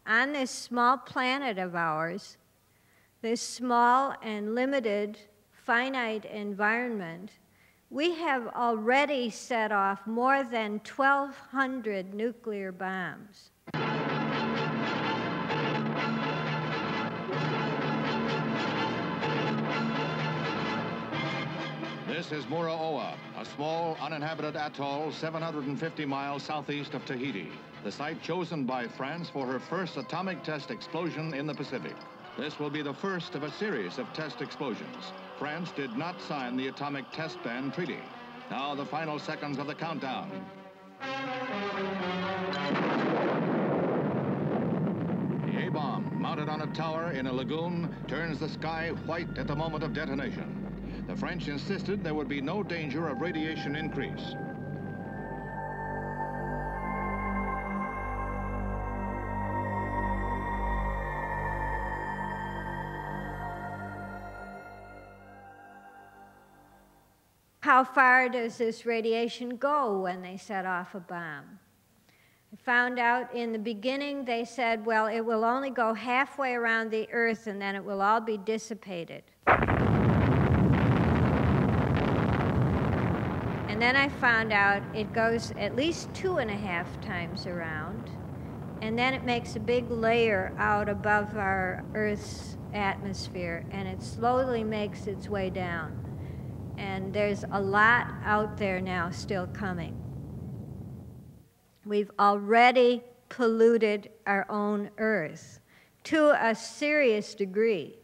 on this small planet of ours, this small and limited, finite environment, we have already set off more than 1,200 nuclear bombs. This is Muraoa, a small, uninhabited atoll 750 miles southeast of Tahiti, the site chosen by France for her first atomic test explosion in the Pacific. This will be the first of a series of test explosions. France did not sign the Atomic Test Ban Treaty. Now the final seconds of the countdown. The A-bomb, mounted on a tower in a lagoon, turns the sky white at the moment of detonation. The French insisted there would be no danger of radiation increase. How far does this radiation go when they set off a bomb? I found out in the beginning they said, well, it will only go halfway around the Earth and then it will all be dissipated. And then I found out it goes at least 2.5 times around, and then it makes a big layer out above our Earth's atmosphere, and it slowly makes its way down. And there's a lot out there now still coming. We've already polluted our own Earth to a serious degree.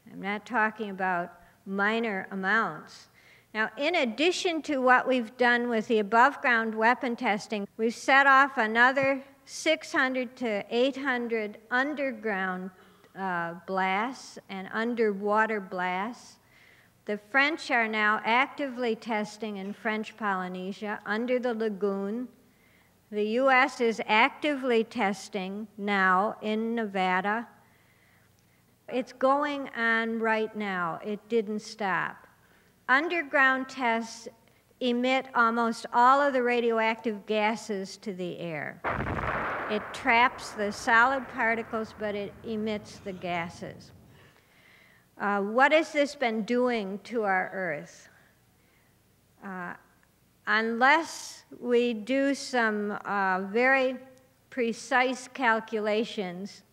I'm not talking about minor amounts. Now, in addition to what we've done with the above-ground weapon testing, we've set off another 600 to 800 underground blasts and underwater blasts. The French are now actively testing in French Polynesia under the lagoon. The U.S. is actively testing now in Nevada. It's going on right now. It didn't stop. Underground tests emit almost all of the radioactive gases to the air. It traps the solid particles, but it emits the gases. What has this been doing to our Earth? Unless we do some very precise calculations,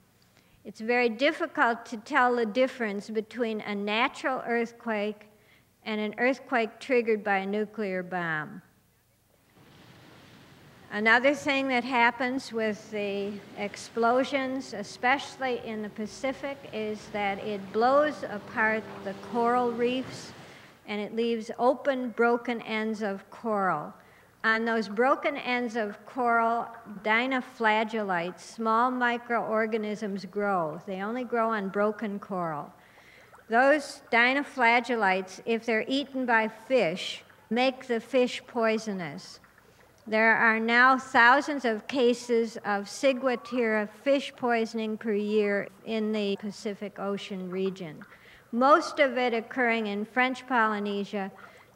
it's very difficult to tell the difference between a natural earthquake and an earthquake triggered by a nuclear bomb. Another thing that happens with the explosions, especially in the Pacific, is that it blows apart the coral reefs and it leaves open, broken ends of coral. On those broken ends of coral, dinoflagellates, small microorganisms grow. They only grow on broken coral. Those dinoflagellates, if they're eaten by fish, make the fish poisonous. There are now thousands of cases of ciguatera fish poisoning per year in the Pacific Ocean region, most of it occurring in French Polynesia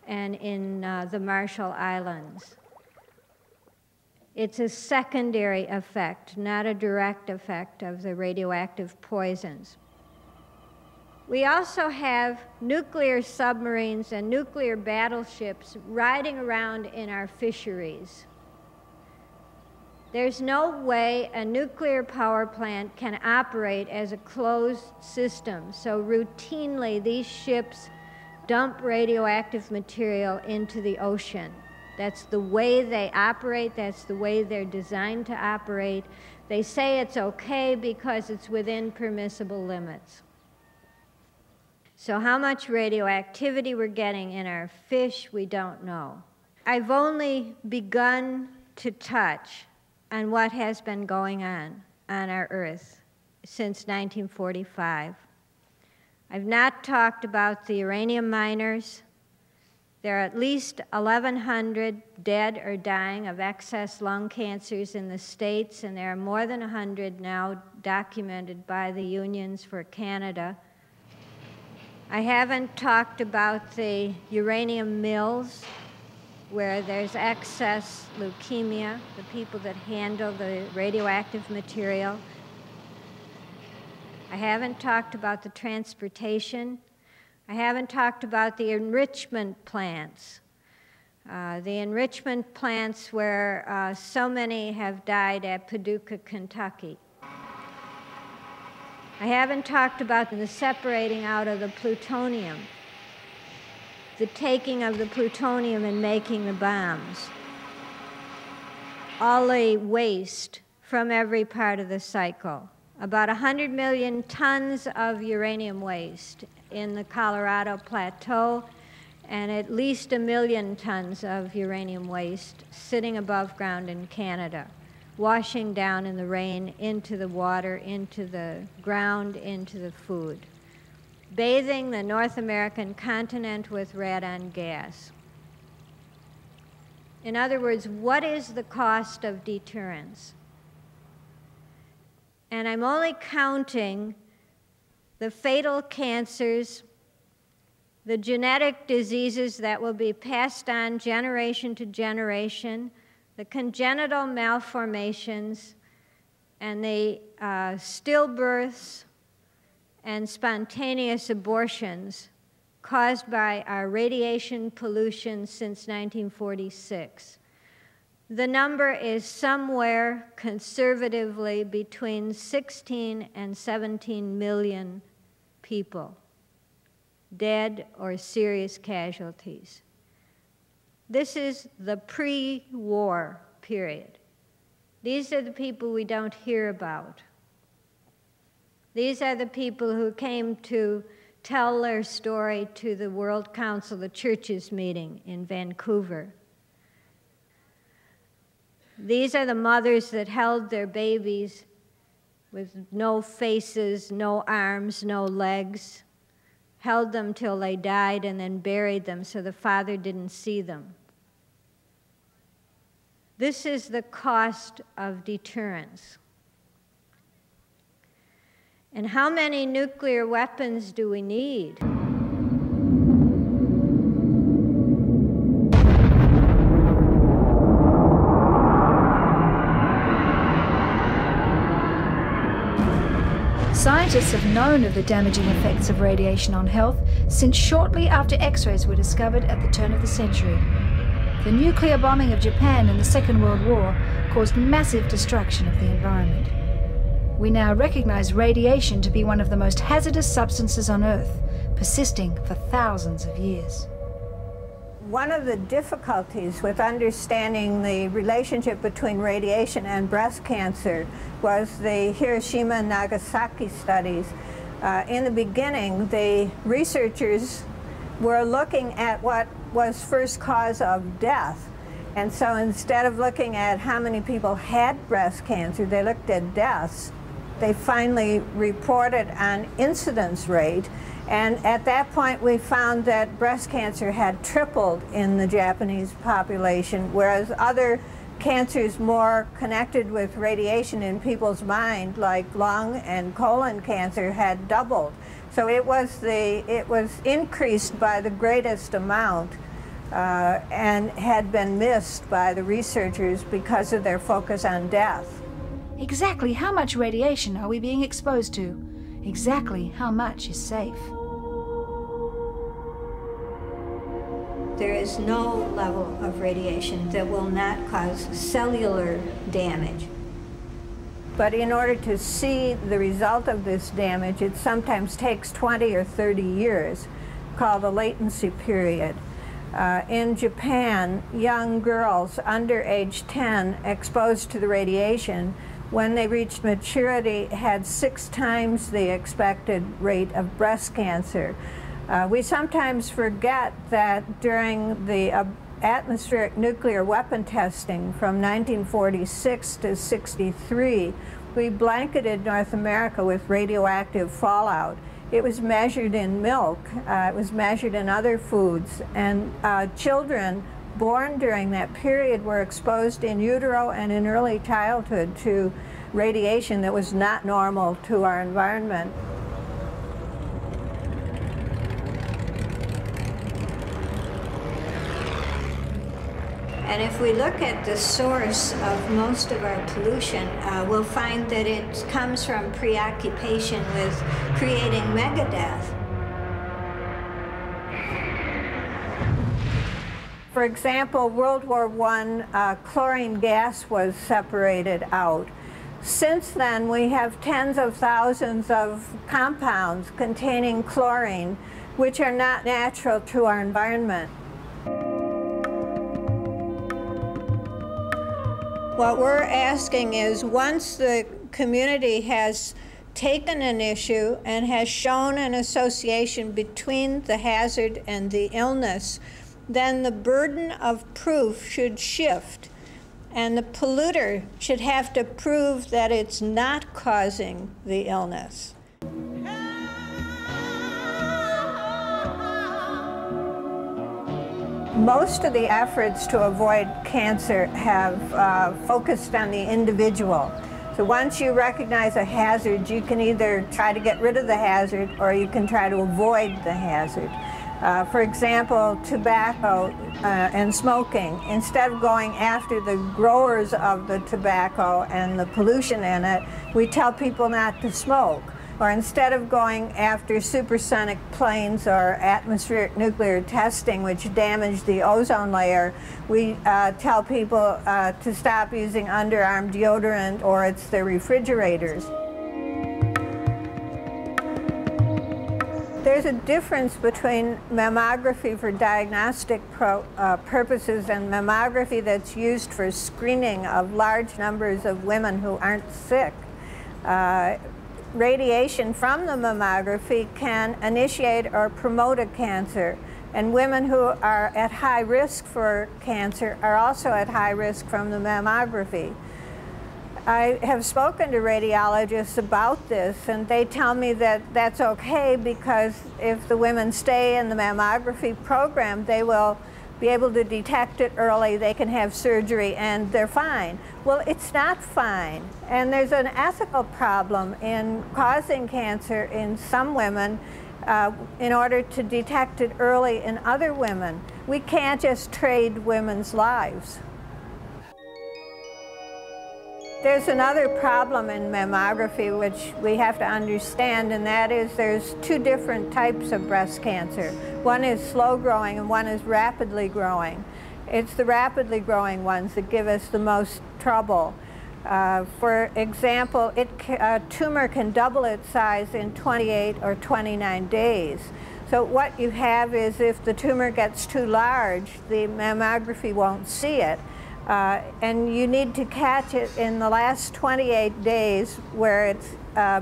and in the Marshall Islands. It's a secondary effect, not a direct effect of the radioactive poisons. We also have nuclear submarines and nuclear battleships riding around in our fisheries. There's no way a nuclear power plant can operate as a closed system, so routinely these ships dump radioactive material into the ocean. That's the way they operate, that's the way they're designed to operate. They say it's okay because it's within permissible limits. So how much radioactivity we're getting in our fish, we don't know. I've only begun to touch on what has been going on our Earth since 1945. I've not talked about the uranium miners. There are at least 1,100 dead or dying of excess lung cancers in the States, and there are more than 100 now documented by the unions for Canada. I haven't talked about the uranium mills where there's excess leukemia, the people that handle the radioactive material. I haven't talked about the transportation. I haven't talked about the enrichment plants. The enrichment plants where so many have died at Paducah, Kentucky. I haven't talked about the separating out of the plutonium, the taking of the plutonium and making the bombs, all the waste from every part of the cycle. About 100 million tons of uranium waste in the Colorado Plateau, and at least 1 million tons of uranium waste sitting above ground in Canada, washing down in the rain into the water, into the ground, into the food, bathing the North American continent with radon gas. In other words, what is the cost of deterrence? And I'm only counting the fatal cancers, the genetic diseases that will be passed on generation to generation, the congenital malformations, and the stillbirths and spontaneous abortions caused by our radiation pollution since 1946. The number is somewhere conservatively between 16 and 17 million people, dead or serious casualties. This is the pre-war period. These are the people we don't hear about. These are the people who came to tell their story to the World Council of Churches meeting in Vancouver. These are the mothers that held their babies with no faces, no arms, no legs, held them till they died and then buried them so the father didn't see them. This is the cost of deterrence. And how many nuclear weapons do we need? Scientists have known of the damaging effects of radiation on health since shortly after X-rays were discovered at the turn of the century. The nuclear bombing of Japan in the Second World War caused massive destruction of the environment. We now recognize radiation to be one of the most hazardous substances on Earth, persisting for thousands of years. One of the difficulties with understanding the relationship between radiation and breast cancer was the Hiroshima and Nagasaki studies. In the beginning, the researchers were looking at what was first cause of death. And so instead of looking at how many people had breast cancer, they looked at deaths. They finally reported an incidence rate. And at that point, we found that breast cancer had tripled in the Japanese population, whereas other cancers more connected with radiation in people's mind, like lung and colon cancer, had doubled. So it was increased by the greatest amount and had been missed by the researchers because of their focus on death. Exactly how much radiation are we being exposed to? Exactly how much is safe? There is no level of radiation that will not cause cellular damage. But in order to see the result of this damage, it sometimes takes 20 or 30 years, called a latency period. In Japan, young girls under age 10 exposed to the radiation, when they reached maturity, had 6 times the expected rate of breast cancer. We sometimes forget that during the atmospheric nuclear weapon testing from 1946 to 63, we blanketed North America with radioactive fallout. It was measured in milk, it was measured in other foods, and children born during that period were exposed in utero and in early childhood to radiation that was not normal to our environment. And if we look at the source of most of our pollution, we'll find that it comes from preoccupation with creating megadeath. For example, World War I, chlorine gas was separated out. Since then, we have tens of thousands of compounds containing chlorine, which are not natural to our environment. What we're asking is, once the community has taken an issue and has shown an association between the hazard and the illness, then the burden of proof should shift, and the polluter should have to prove that it's not causing the illness. Most of the efforts to avoid cancer have focused on the individual. So once you recognize a hazard, you can either try to get rid of the hazard or you can try to avoid the hazard. For example, tobacco and smoking. Instead of going after the growers of the tobacco and the pollution in it, we tell people not to smoke. Or instead of going after supersonic planes or atmospheric nuclear testing, which damage the ozone layer, we tell people to stop using underarm deodorant, or it's the refrigerators. There's a difference between mammography for diagnostic purposes and mammography that's used for screening of large numbers of women who aren't sick. Radiation from the mammography can initiate or promote a cancer, and women who are at high risk for cancer are also at high risk from the mammography. I have spoken to radiologists about this, and they tell me that that's okay because if the women stay in the mammography program, they will be able to detect it early, they can have surgery, and they're fine. Well, it's not fine. And there's an ethical problem in causing cancer in some women in order to detect it early in other women. We can't just trade women's lives. There's another problem in mammography which we have to understand, and that is there's two different types of breast cancer. One is slow growing and one is rapidly growing. It's the rapidly growing ones that give us the most trouble. For example, a tumor can double its size in 28 or 29 days. So what you have is if the tumor gets too large, the mammography won't see it. And you need to catch it in the last 28 days where it's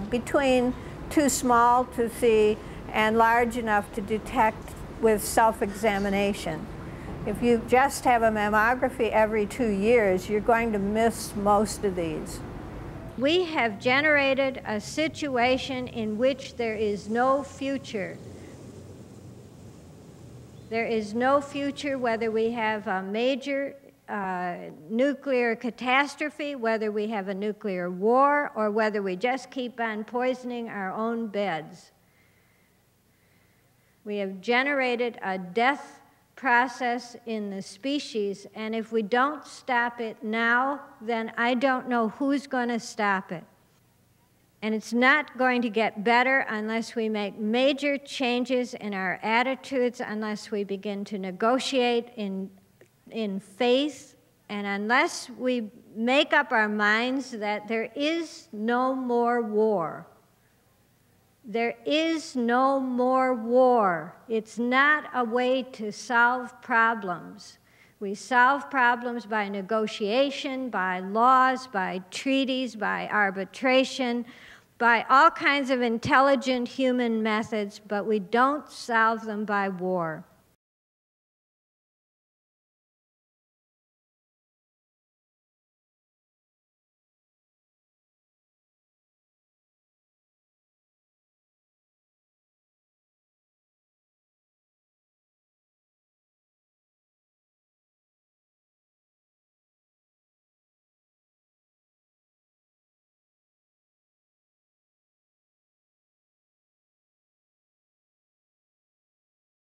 between too small to see and large enough to detect with self-examination. If you just have a mammography every 2 years, you're going to miss most of these. We have generated a situation in which there is no future. There is no future whether we have a major nuclear catastrophe, whether we have a nuclear war, or whether we just keep on poisoning our own beds. We have generated a death process in the species, and if we don't stop it now, then I don't know who's going to stop it. And it's not going to get better unless we make major changes in our attitudes, unless we begin to negotiate in faith, and unless we make up our minds that there is no more war. There is no more war. It's not a way to solve problems. We solve problems by negotiation, by laws, by treaties, by arbitration, by all kinds of intelligent human methods, but we don't solve them by war.